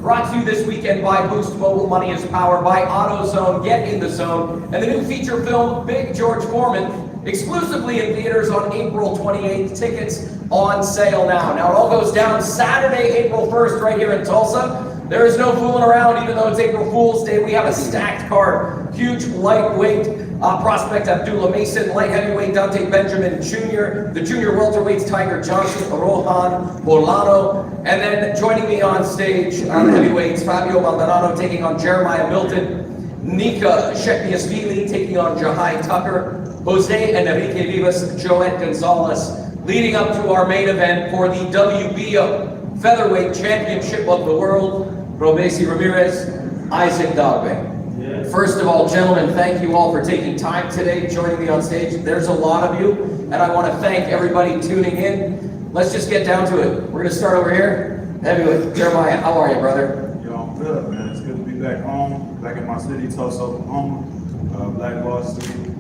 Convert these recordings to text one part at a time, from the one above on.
Brought to you this weekend by Boost Mobile Money is Power, by AutoZone, Get in the Zone, and the new feature film, Big George Foreman, exclusively in theaters on April 28th. Tickets on sale now. Now, it all goes down Saturday, April 1st, right here in Tulsa. There is no fooling around, even though it's April Fool's Day. We have a stacked card. Huge lightweight prospect Abdullah Mason, light heavyweight Dante Benjamin Jr., the junior welterweights Tiger Johnson, Rohan Bolano, and then joining me on stage, heavyweights Fabio Maldonado taking on Jeremiah Milton, Nika Shekmiasvili taking on Jahai Tucker, Jose Enrique Vivas, Joet Gonzalez, leading up to our main event for the WBO Featherweight Championship of the World, Robesi Ramirez, Isaac Dogbe. First of all, gentlemen, thank you all for taking time today, joining me on stage. There's a lot of you, and I want to thank everybody tuning in. Let's just get down to it. We're going to start over here. Heavyweight, Jeremiah, how are you, brother? Yo, I'm good, man. It's good to be back home, back in my city, Tulsa, Oklahoma. Black Wall Street,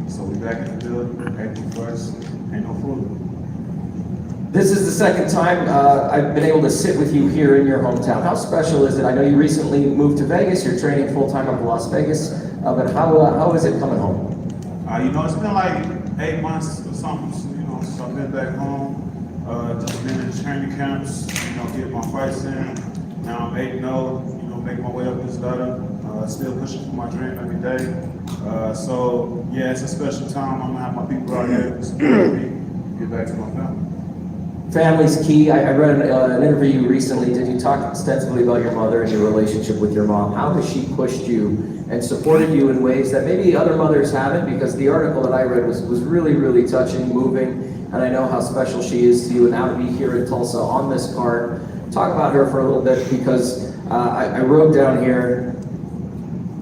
so we back in the building, April 1st, ain't no fooling. This is the second time I've been able to sit with you here in your hometown. How special is it? I know you recently moved to Vegas. You're training full-time up in Las Vegas. But how is it coming home? It's been like 8 months or something, so I've been back home. Just been in training camps, getting my fights in. Now I'm 8-0, making my way up this ladder. Still pushing for my dream every day. So, yeah, it's a special time. I'm gonna have my people out here to support me, get back to my family. Family's key. I read an interview recently. Did you talk extensively about your mother and your relationship with your mom? How has she pushed you and supported you in ways that maybe other mothers haven't? Because the article that I read was really, really touching, moving, and I know how special she is to you. And now to be here in Tulsa on this card, talk about her for a little bit, because I wrote down here,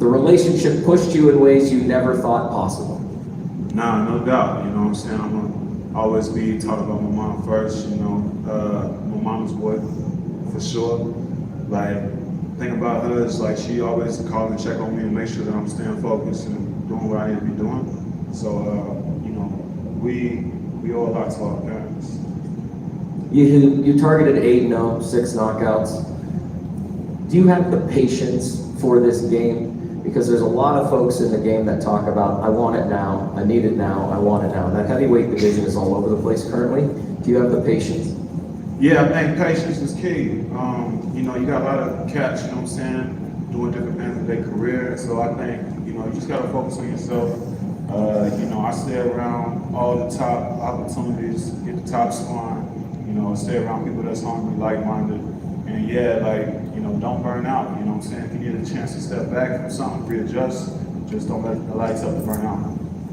the relationship pushed you in ways you never thought possible. Nah, no doubt. You know what I'm saying? I'm gonna always be talking about my mom first. My mama's boy for sure. Like, thing about her is like she always call and check on me and make sure that I'm staying focused and doing what I need to be doing. So, we owe a lot to our parents. You targeted 8-0, 6 knockouts. Do you have the patience for this game? Because there's a lot of folks in the game that talk about, I want it now, I need it now, I want it now. And that heavyweight division is all over the place currently. Do you have the patience? Yeah, I think patience is key. You got a lot of cats, doing different things in their career. So I think, you just gotta focus on yourself. I stay around all the top opportunities, get the top scoring, stay around people that's hungry, like-minded. And don't burn out, If you need a chance to step back from something, readjust, just don't let the lights up to burn out.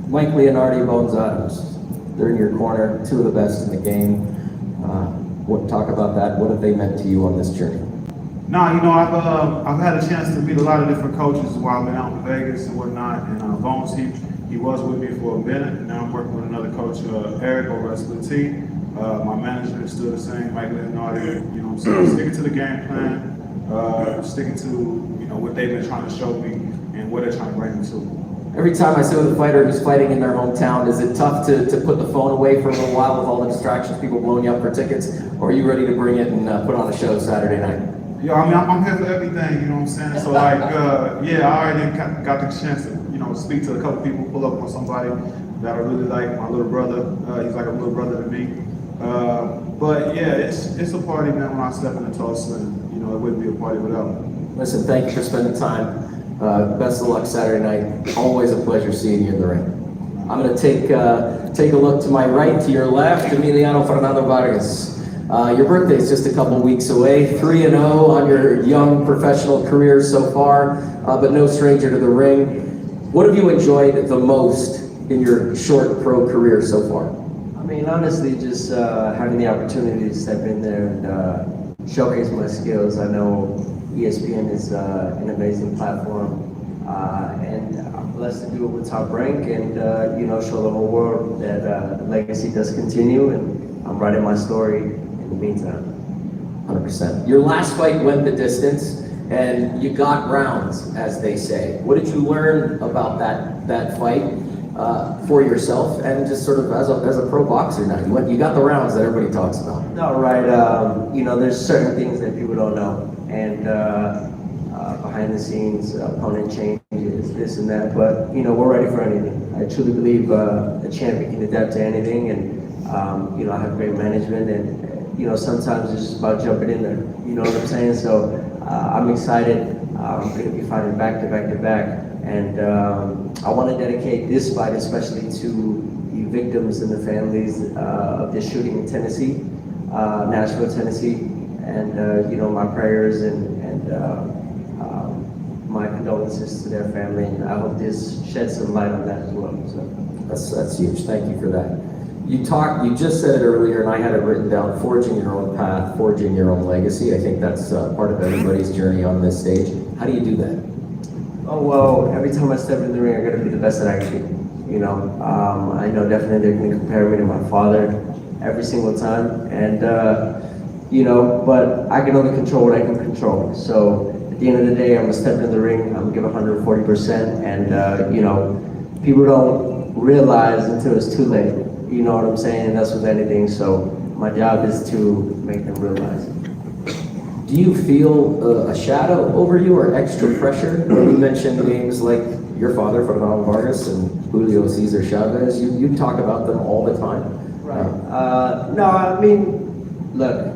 Mike Leonardi, Bones Adams, they're in your corner, two of the best in the game. Talk about that. What have they meant to you on this journey? No, I've had a chance to meet a lot of different coaches while I've been out in Vegas and whatnot. And Bones, he was with me for a minute. And now I'm working with another coach, Eric over at Split T. My manager is still the same, Mike Leonardi. Sticking to the game plan, sticking to what they've been trying to show me and what they're trying to bring me to. Every time I sit with a fighter who's fighting in their hometown, is it tough to put the phone away for a little while with all the distractions, people blowing you up for tickets, or are you ready to bring it and put on a show Saturday night? Yeah, I'm here for everything, So I already got the chance to, speak to a couple people, pull up on somebody that I really like, my little brother. He's like a little brother to me. But yeah, it's a party, man, when I step into Tulsa, and it wouldn't be a party without me. Listen, thank you for spending time. Best of luck Saturday night. Always a pleasure seeing you in the ring. I'm going to take a look to my right, to your left, Emiliano Fernando Vargas. Your birthday is just a couple weeks away. 3-0 on your young professional career so far, but no stranger to the ring. What have you enjoyed the most in your short pro career so far? Honestly, just having the opportunity to step in there and showcase my skills. I know ESPN is an amazing platform, and I'm blessed to do it with Top Rank and show the whole world that the legacy does continue, and I'm writing my story in the meantime. 100%. Your last fight went the distance, and you got rounds, as they say. What did you learn about that fight for yourself, and just sort of as a pro boxer now? You got the rounds that everybody talks about. No, right. There's certain things that people don't know, and the scenes, opponent changes, this and that. But we're ready for anything. I truly believe a champion can adapt to anything, and I have great management, and sometimes it's just about jumping in there. You know what I'm saying? So I'm excited. I'm going to be fighting back to back to back, and I want to dedicate this fight especially to the victims and the families of this shooting in Tennessee, Nashville, Tennessee, and my prayers and my condolences to their family, and I hope this sheds some light on that as well. So That's huge. Thank you for that. You just said it earlier, and I had it written down, forging your own path, forging your own legacy. I think that's part of everybody's journey on this stage. How do you do that? Oh, well, every time I step in the ring, I gotta be the best that I can be. I know definitely they're gonna compare me to my father every single time, and but I can only control what I can control. So at the end of the day, I'm gonna step in the ring, I'm gonna give 140%, and people don't realize until it's too late. You know what I'm saying? And that's with anything. So my job is to make them realize. Do you feel a shadow over you or extra pressure? When you mention names like your father, Fernando Vargas, and Julio Cesar Chavez, you talk about them all the time. Right. No, I mean, look,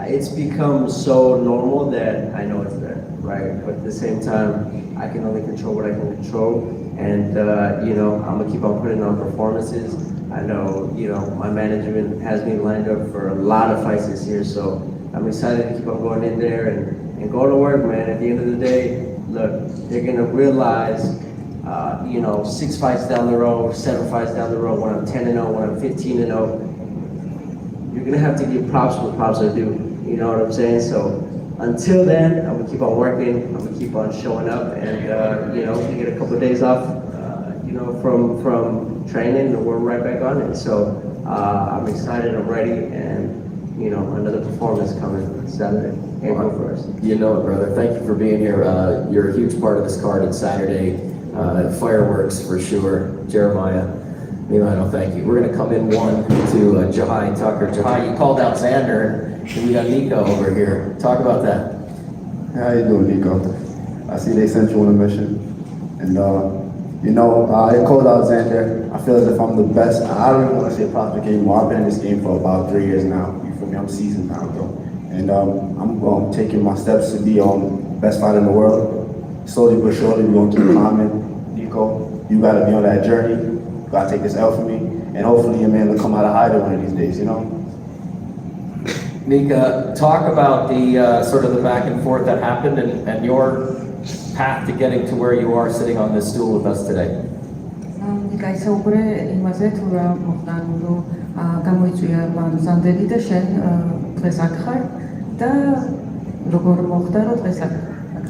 it's become so normal that I know it's there, right? But at the same time, I can only control what I can control, and I'm gonna keep on putting on performances. I know, my management has me lined up for a lot of fights this year, so I'm excited to keep on going in there and go to work, man. At the end of the day, look, they're gonna realize, 6 fights down the road, 7 fights down the road, when I'm 10-0, when I'm 15-0, you're gonna have to give props where props are due. You know what I'm saying? So until then, I'm gonna keep on working. I'm gonna keep on showing up, and we get a couple of days off, from training, and we're right back on it. So I'm excited. I'm ready, and another performance coming Saturday, April 1st. You know it, brother. Thank you for being here. You're a huge part of this card on Saturday. Fireworks for sure. Jeremiah, Milano, thank you. We're going to come in one to Jahai Tucker. Jahai, you called out Xander, and we got Nico over here. Talk about that. How you doing, Nico? I see they sent you on a mission, and I called out Xander. I feel as if I'm the best. I don't even want to say prospect anymore. I've been in this game for about 3 years now. You feel me? I'm seasoned now, bro. And I'm taking my steps to be best fighter in the world. Slowly but surely, we're going to be climbing. Nico, you got to be on that journey. You got to take this L for me, and hopefully your man will come out of hiding one of these days. Mika, talk about the sort of the back and forth that happened and your path to getting to where you are sitting on this stool with us today. გაისაუბრე იმაზე, თუ რა მოხდა, რომ გამოიწვია ზანდელი და შენ დღეს აქ ხარ და როგორ მოხდა, რომ დღეს აქ ხარ.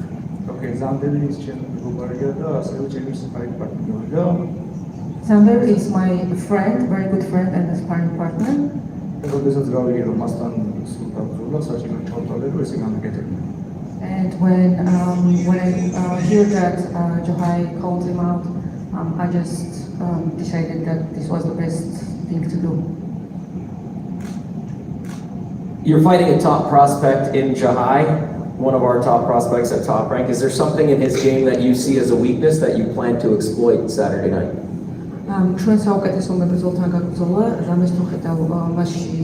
Okay, ზანდელი ის ჩემი მეგობარია და ასევე ჩემი სპარინგ პარტნიორია. Zander is my friend, very good friend and a sparring partner. როდესაც გავიგე რომ მასთან სულ დაბრძოლა, საჭირო ჩავთვალე, რომ ესე გამეკეთებინა. And when I hear that Johai called him out, I just decided that this was the best thing to do. You're fighting a top prospect in Jahai, one of our top prospects at Top Rank. Is there something in his game that you see as a weakness that you plan to exploit Saturday night? ჩვენ საუკეთესო მებრძოლთან გაგბრძოლა, რამეს თუ ხედავ მასში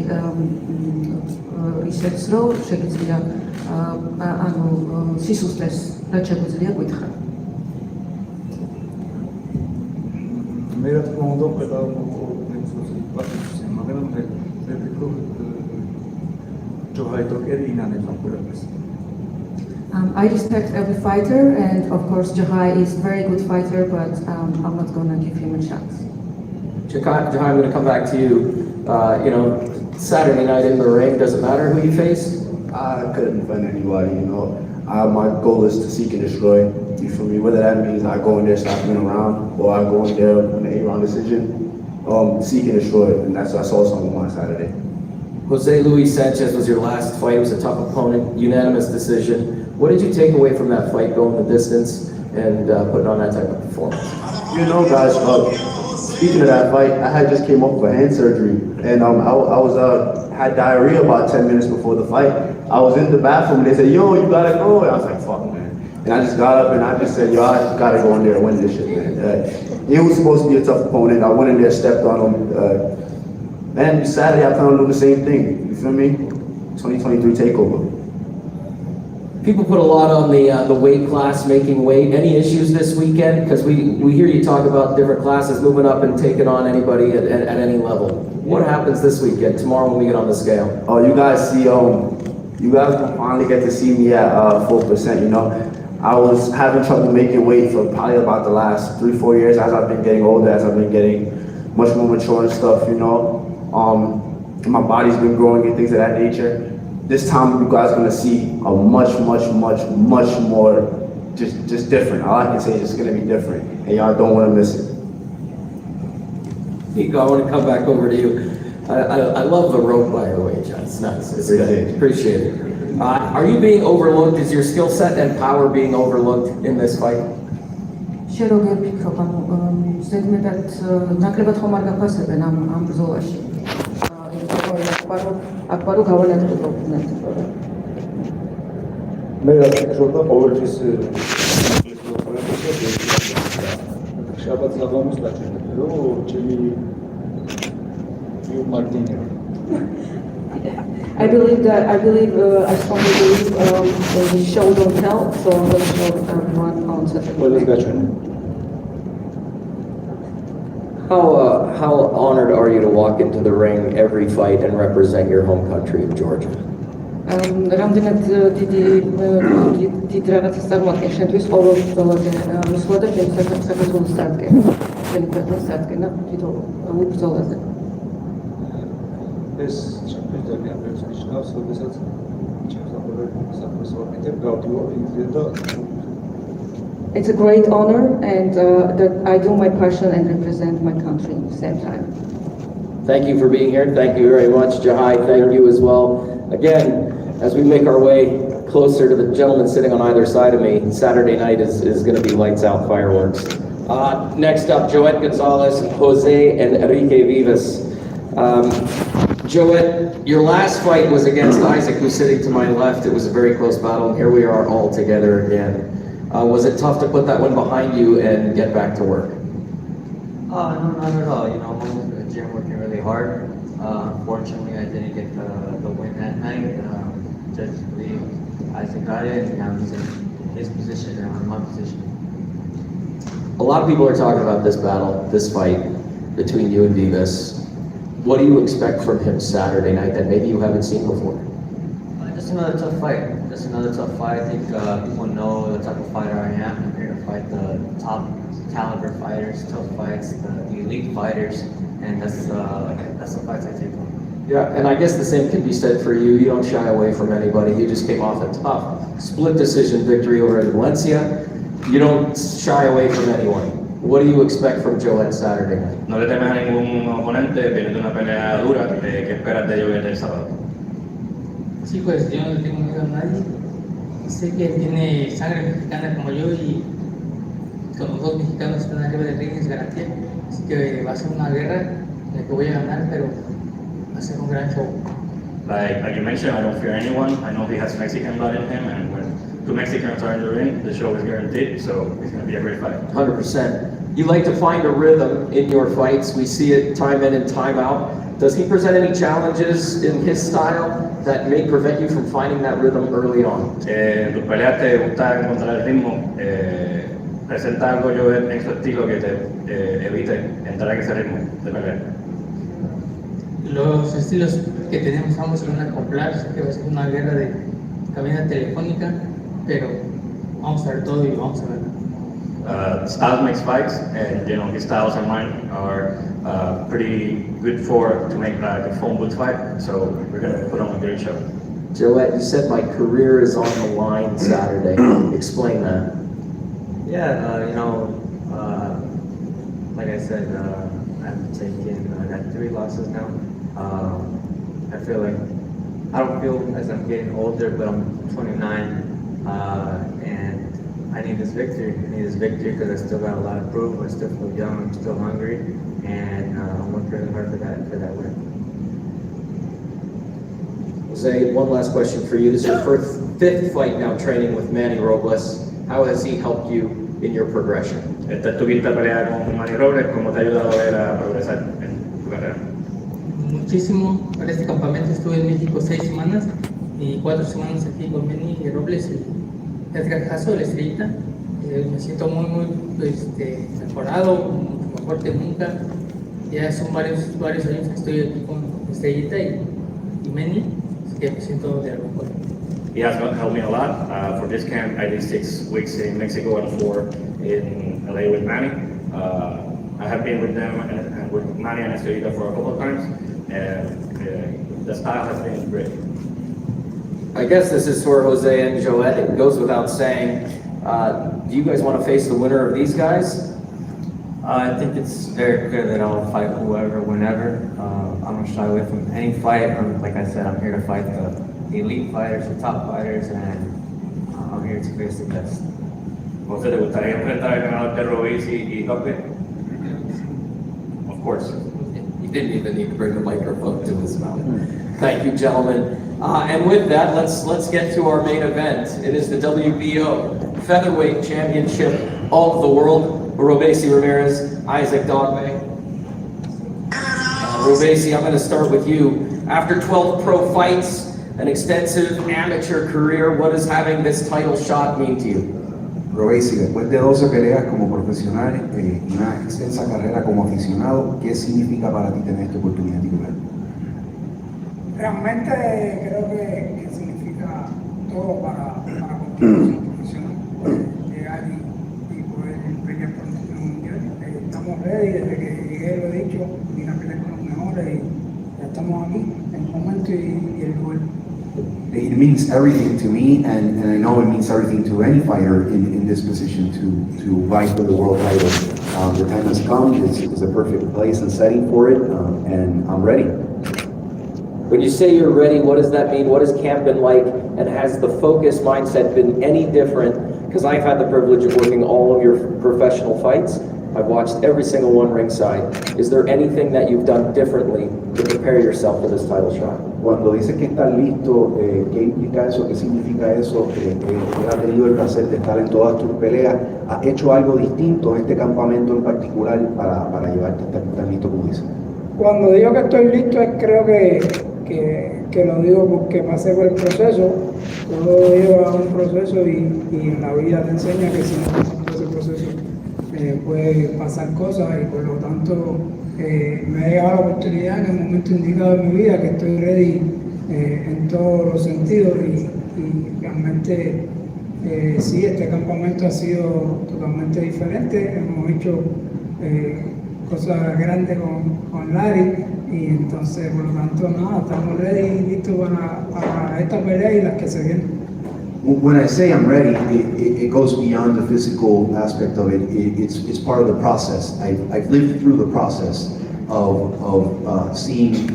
ისეც რომ შეგიძლია სისუსტეს რაც შეგვიძლია გითხრა. მე რა თქმა უნდა ყველა მებრძოლს პატივს, მაგრამ მე ვფიქრობ ჯოჰაი ტოკერი ინანება ყველაფერს. I respect every fighter, and of course Jahai is a very good fighter, but I'm not going to give him a chance. Jahai, I'm going to come back to you. Saturday night in the ring, does it matter who you face? I couldn't defend anybody, my goal is to seek and destroy. You feel me? Whether that means I go in there stopping around, or I go in there in an 8-round decision, seek and destroy, and that's what I saw something on Saturday. Jose Luis Sanchez was your last fight. It was a tough opponent, unanimous decision. What did you take away from that fight, going the distance and putting on that type of performance? Guys, speaking of that fight, I had just came off of a hand surgery, and I had diarrhea about 10 minutes before the fight. I was in the bathroom, and they said, "Yo, you gotta go." And I was like, "Fuck, man." And I just got up and I just said, yo, I just gotta go in there and win this shit, man. It was supposed to be a tough opponent. I went in there, stepped on him. Man, Saturday I plan on doing the same thing. You feel me? 2023 takeover. People put a lot on the weight class, making weight. Any issues this weekend? Because we hear you talk about different classes moving up and taking on anybody at any level. What happens this weekend, tomorrow when we get on the scale? Oh, you guys see, you guys can finally get to see me at 4%, you know. I was having trouble making weight for probably about the last 3-4 years as I've been getting older, as I've been getting much more mature and stuff, you know. My body's been growing and things of that nature. This time you guys are gonna see a much more just different. All I can say is it's gonna be different, and y'all don't wanna miss it. Nico, I want to come back over to you. I love the rope, by the way, John. It's nice. It's good. Appreciate it. Are you being overlooked? Is your skill set and power being overlooked in this fight? შენ როგორ ფიქრობ, ანუ ზედმეტად ნაკლებად ხომ არ გაფასებენ ამ ბრძოლაში? აკბარო გავალაგდებოდნენ. მე რა ვფიქრობ და ყოველთვის შაბათს ლაბამოს დაჭერდა რომ ჩემი მარტინე I strongly believe the show don't tell, so I'm going to show everyone on Saturday. ყველას გაჩვენა. How honored are you to walk into the ring every fight and represent your home country of Georgia? რამდენად დიდი რაღაცას წარმოადგენს შენთვის ყოველ ბრძოლაზე მისვლა და ჩემს საქართველოს წარდგენა, ჩემი ქვეყნის წარდგენა თითოეულ ბრძოლაზე. ეს ჩემთვის ძალიან ბევრს ნიშნავს, როდესაც ჩემს საფრთხეს ვაკეთებ, გავდივარ ინგლისზე და It's a great honor, and that I do my passion and represent my country at the same time. Thank you for being here. Thank you very much, Jahai. Thank you as well. Again, as we make our way closer to the gentleman sitting on either side of me, Saturday night is going to be lights out fireworks. Next up, Joet Gonzalez, Jose Enrique Vivas. Joet, your last fight was against Isaac, who's sitting to my left. It was a very close battle, and here we are all together again. Was it tough to put that one behind you and get back to work? No, not at all. You know, I'm always in the gym working really hard. Unfortunately, I didn't get the win that night. Just believe Isaac got it, and now he's in his position and I'm in my position. A lot of people are talking about this battle, this fight between you and Vivas. What do you expect from him Saturday night that maybe you haven't seen before? Just another tough fight. Just another tough fight. I think people know the type of fighter I am. I'm here to fight the top caliber fighters, tough fights, the elite fighters, and that's the fights I take on. Yeah, and I guess the same can be said for you. You don't shy away from anybody. You just came off a tough split decision victory over at Valencia. You don't shy away from anyone. What do you expect from Joet Saturday night? No le temes a ningún oponente, vienes de una pelea dura. ¿Qué esperas de Joet el sábado? Sí, pues yo no le tengo miedo a nadie. Sé que tiene sangre mexicana como yo y con los dos mexicanos están arriba del ring es garantía. Así que va a ser una guerra en la que voy a ganar, pero va a ser un gran show. Like you mentioned, I don't fear anyone. I know he has Mexican blood in him, and when two Mexicans are in the ring, the show is guaranteed. So it's going to be a great fight. 100%. You like to find a rhythm in your fights. We see it time in and time out. Does he present any challenges in his style that may prevent you from finding that rhythm early on? En tus peleas te gusta encontrar el ritmo. ¿Presenta algo Joet en su estilo que te evite entrar en ese ritmo de pelea? Los estilos que tenemos ambos se van a acoplar. Sé que va a ser una guerra de cabina telefónica, pero vamos a ver todo y vamos a ver. Styles makes fights, and you know his styles and mine are pretty good to make like a phone booth fight. So we're gonna put on a great show. Joet, you said my career is on the line Saturday. Explain that. Yeah, you know, like I said, I got 3 losses now. I feel like I don't feel as I'm getting older, but I'm 29, and I need this victory. I need this victory because I still got a lot to prove. I still feel young. I'm still hungry, and I'm working really hard for that win. Jose, one last question for you. This is your fifth fight now training with Manny Robles. How has he helped you in your progression? Esta es tu quinta pelea con Manny Robles, ¿cómo te ha ayudado a él a progresar en tu carrera? Muchísimo. Para este campamento estuve en México 6 semanas y 4 semanas aquí con Manny Robles y Edgar Jasso, la estrellita. Me siento muy mejorado, mucho mejor que nunca. Ya son varios años que estoy aquí con Estrellita y Manny, así que me siento de lo mejor. He has helped me a lot. For this camp, I did 6 weeks in Mexico and 4 in LA with Manny. I have been with them and with Manny and Estrellita for a couple of times, and the style has been great. I guess this is for Jose and Joette. It goes without saying. Do you guys want to face the winner of these guys? I think it's very clear that I'll fight whoever, whenever. I don't shy away from any fight. Like I said, I'm here to fight the elite fighters, the top fighters, and I'm here to face the best. Jose, ¿te gustaría enfrentar al ganador de Ruiz y Cockpit? Of course. You didn't even need to bring the microphone to his mouth. Thank you, gentlemen. And with that, let's get to our main event. It is the WBO Featherweight Championship of the World. Robesi Ramirez, Isaac Dogbe. Robesi, I'm going to start with you. After 12 pro fights, an extensive amateur career, what does having this title shot mean to you? Robesi, después de 12 peleas como profesional y una extensa carrera como aficionado, ¿qué significa para ti tener esta oportunidad titular? Realmente creo que significa todo para continuación profesional, poder llegar y poder pelear por el título mundial. Estamos ready, desde que llegué lo he dicho, vine a pelear con los mejores y ya estamos aquí, en el momento y el lugar. It means everything to me, and I know it means everything to any fighter in this position to fight for the world title. The time has come, it's a perfect place and setting for it, and I'm ready. When you say you're ready, what does that mean? What has camp been like? And has the focus mindset been any different? Because I've had the privilege of working all of your professional fights. I've watched every single one ringside. Is there anything that you've done differently to prepare yourself for this title shot? Cuando dices que estás listo, ¿qué implica eso? ¿Qué significa eso? Que has tenido el placer de estar en todas tus peleas. ¿Has hecho algo distinto en este campamento en particular para llevarte a estar tan listo como dices? Cuando digo que estoy listo, creo que lo digo porque pasé por el proceso. Todo lleva un proceso y en la vida te enseña que si no pasas por ese proceso puede pasar cosas y por lo tanto me ha llegado la oportunidad en el momento indicado de mi vida que estoy ready en todos los sentidos y realmente sí, este campamento ha sido totalmente diferente. Hemos hecho cosas grandes con Larry y entonces por lo tanto nada, estamos ready y listos para esta pelea y las que se vienen. When I say I'm ready, it goes beyond the physical aspect of it. It's part of the process. I've lived through the process of seeing,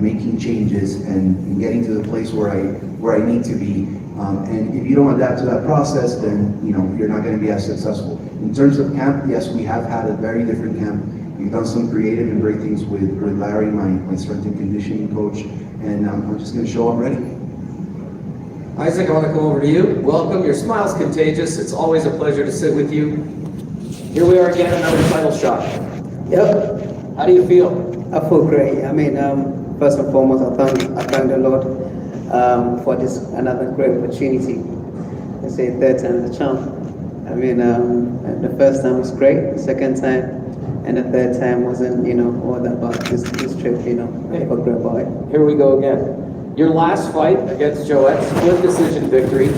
making changes and getting to the place where I need to be. And if you don't adapt to that process, then you're not going to be as successful. In terms of camp, yes, we have had a very different camp. We've done some creative and great things with Larry, my strength and conditioning coach, and I'm just going to show I'm ready. Isaac, I want to come over to you. Welcome. Your smile's contagious. It's always a pleasure to sit with you. Here we are again, another title shot. Yep, How do you feel? I feel great. I mean, first and foremost, I thank the Lord for this another great opportunity. I say third time the charm. I mean, the first time was great. The second time and the third time wasn't, all that about this trip. I felt great about it. Here we go again. Your last fight against Joette, split decision victory.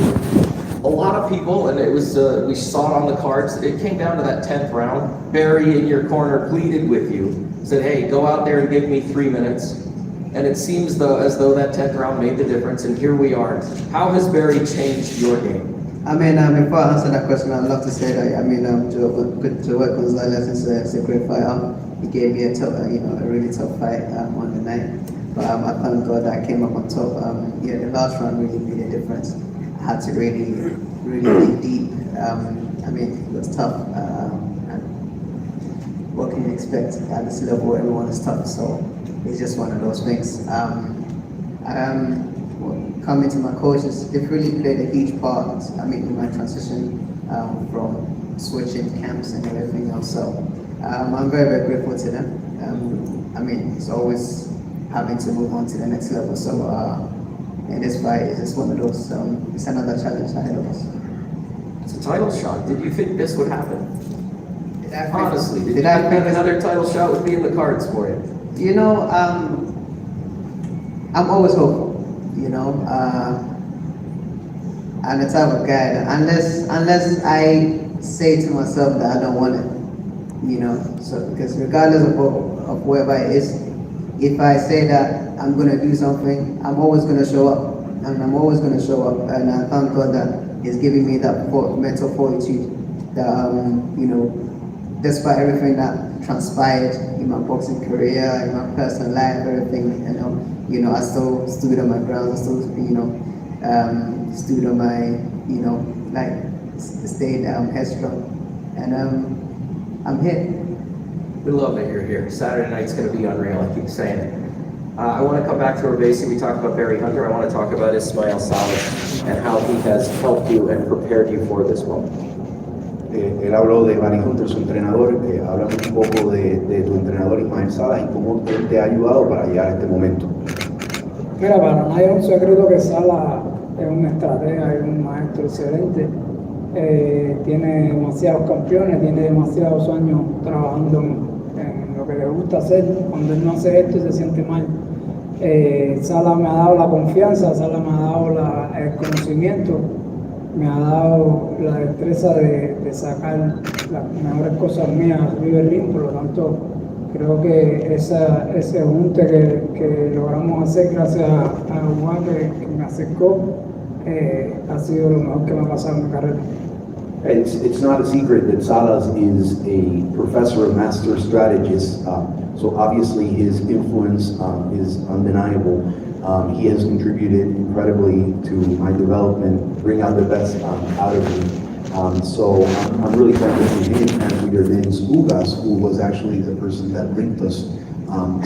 A lot of people, and it was we saw it on the cards, it came down to that 10th round. Barry in your corner pleaded with you, said, hey, go out there and give me 3 minutes. And it seems as though that 10th round made the difference, and here we are. How has Barry changed your game? I mean, before I answer that question, I'd love to say that, Joette Gonzalez is a great fighter. He gave me a really tough fight on the night. But I thank God that I came up on top. The last round really made a difference. I had to really dig deep. It was tough. And what can you expect at this level? Everyone is tough, so it's just one of those things. coming to my coaches, they've really played a huge part, I mean, in my transition from switching camps and everything else. So I'm very, very grateful to them. I mean, it's always having to move on to the next level. So in this fight, it's one of those, it's another challenge ahead of us. It's a title shot. Did you think this would happen? Honestly, did you did I think think that another title shot would be in the cards for you? You know, I'm always hopeful, you know. I'm the type of guy that unless I say to myself that I don't want it, you know. So because regardless of whoever it is, if I say that I'm gonna do something, I'm always gonna show up, and I'm always gonna show up. And I thank God that He's giving me that mental fortitude that you know, despite everything that transpired in my boxing career, in my personal life, everything, you know, I still stood on my ground, I still, you know, stood on my, you know, like, stayed headstrong, and I'm here. We love that you're here. Saturday night's going to be unreal, I keep saying it. I want to come back to Ravesi. We talked about Barry Hunter. I want to talk about Ismail Salas and how he has helped you and prepared you for this moment. Él habló de Barry Hunter, su entrenador. Háblame un poco de tu entrenador Ismael Salas y cómo él te ha ayudado para llegar a este momento. Mira, para nadie es un secreto que Sala es un estratega y un maestro excelente. Tiene demasiados campeones, tiene demasiados años trabajando en lo que le gusta hacer. Cuando él no hace esto se siente mal. Sala me ha dado la confianza, Sala me ha dado el conocimiento, me ha dado la destreza de sacar las mejores cosas mías al ring. Por lo tanto, creo que ese junte que logramos hacer gracias a Juan que me acercó ha sido lo mejor que me ha pasado en mi carrera. It's not a secret that Salas is a professor, a master strategist, so obviously his influence is undeniable. He has contributed incredibly to my development, bring out the best out of me. So I'm really thankful to him and to your Dennis Ugas, who was actually the person that linked us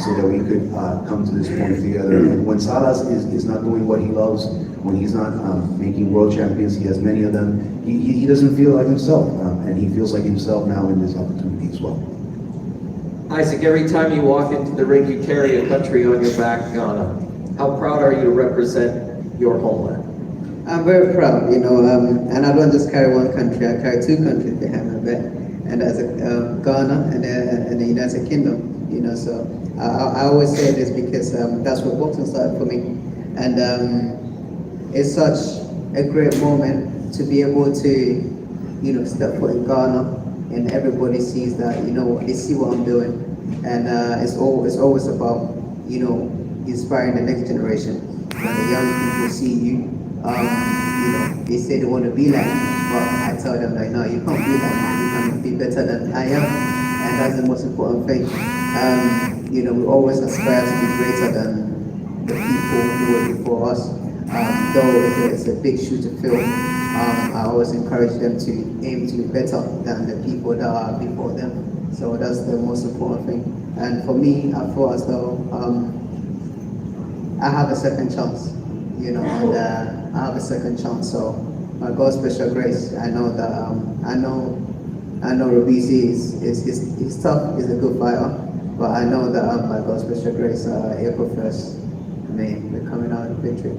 so that we could come to this point together. And when Salas is not doing what he loves, when he's not making world champions, he has many of them, he doesn't feel like himself, and he feels like himself now in this opportunity as well. Isaac, every time you walk into the ring, you carry a country on your back, Ghana. How proud are you to represent your homeland? I'm very proud, you know, and I don't just carry one country, I carry two countries behind my back, and that's Ghana and the United Kingdom, you know, so I always say this because that's what boxing started for me, and it's such a great moment to be able to, you know, step foot in Ghana, and everybody sees that, you know, they see what I'm doing, and it's always about, you know, inspiring the next generation. When the young people see you, you know, they say they want to be like me, but I tell them like, no, you can't be like me, you can be better than I am, and that's the most important thing. You know, we always aspire to be greater than the people who were before us. Though it's a big shoe to fill, I always encourage them to aim to be better than the people that are before them. So that's the most important thing. And for me, I feel as though I have a second chance, you know, and I have a second chance. So by God's special grace, I know that I know Robisi is tough, is a good fighter, but I know that by God's special grace, April 1st, we're coming out with victory.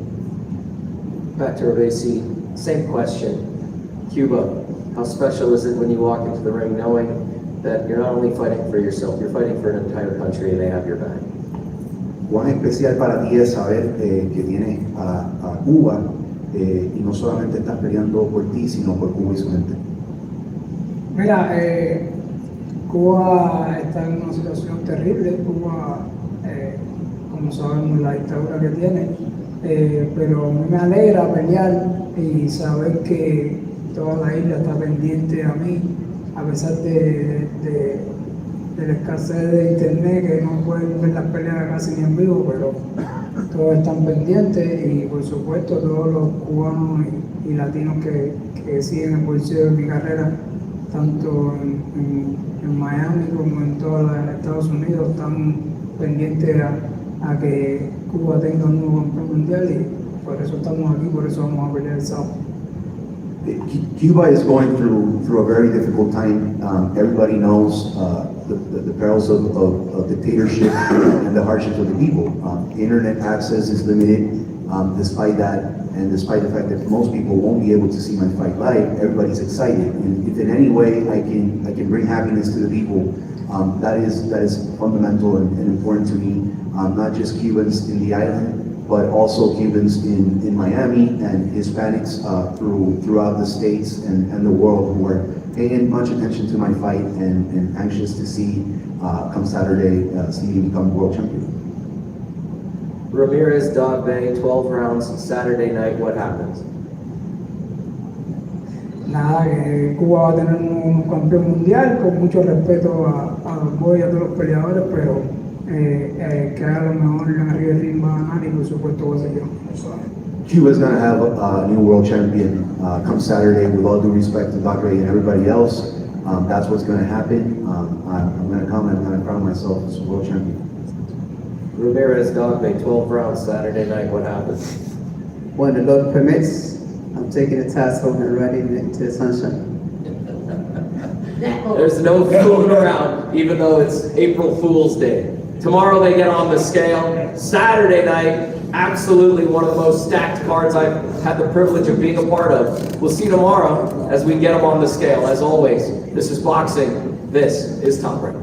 Back to Ravesi, same question. Cuba, how special is it when you walk into the ring knowing that you're not only fighting for yourself, you're fighting for an entire country and they have your back? Cuán especial para ti es saber que tienes a Cuba y no solamente estás peleando por ti, sino por Cuba y su gente. Mira, Cuba está en una situación terrible. Cuba, como sabemos, la dictadura que tiene, pero me alegra pelear y saber que toda la isla está pendiente a mí, a pesar de la escasez de internet, que no pueden ver las peleas casi ni en vivo, pero todos están pendientes, y por supuesto todos los cubanos y latinos que siguen el bolsillo de mi carrera, tanto en Miami como en todos los Estados Unidos, están pendientes a que Cuba tenga un nuevo campeón mundial, Por eso estamos aquí, por eso vamos a pelear el sábado. Cuba is going through a very difficult time. Everybody knows the perils of dictatorship and the hardships of the people. Internet access is limited. Despite that, and despite the fact that most people won't be able to see my fight live, everybody's excited. And if in any way I can bring happiness to the people, that is fundamental and important to me. Not just Cubans in the island, but also Cubans in Miami and Hispanics throughout the states and the world who are paying much attention to my fight and anxious to see come Saturday see me become world champion. Ramirez Dogbe, 12 rounds, Saturday night, what happens? Nada, que Cuba va a tener un campeón mundial, con mucho respeto a los boys y a todos los peleadores, pero que haga lo mejor arriba del ring va a ganar y por supuesto va a ser yo. Cuba's going to have a new world champion come Saturday. With all due respect to Dr. and everybody else, that's what's going to happen. I'm going to come and I'm going to crown myself as world champion. Ramirez Dogbe, 12 rounds, Saturday night, what happens? When the Lord permits, I'm taking the task home and riding into the sunshine. There's no fooling around, even though it's April Fool's Day. Tomorrow they get on the scale. Saturday night, absolutely one of the most stacked cards I've had the privilege of being a part of. We'll see tomorrow as we get them on the scale. As always, this is boxing. This is Top Rank.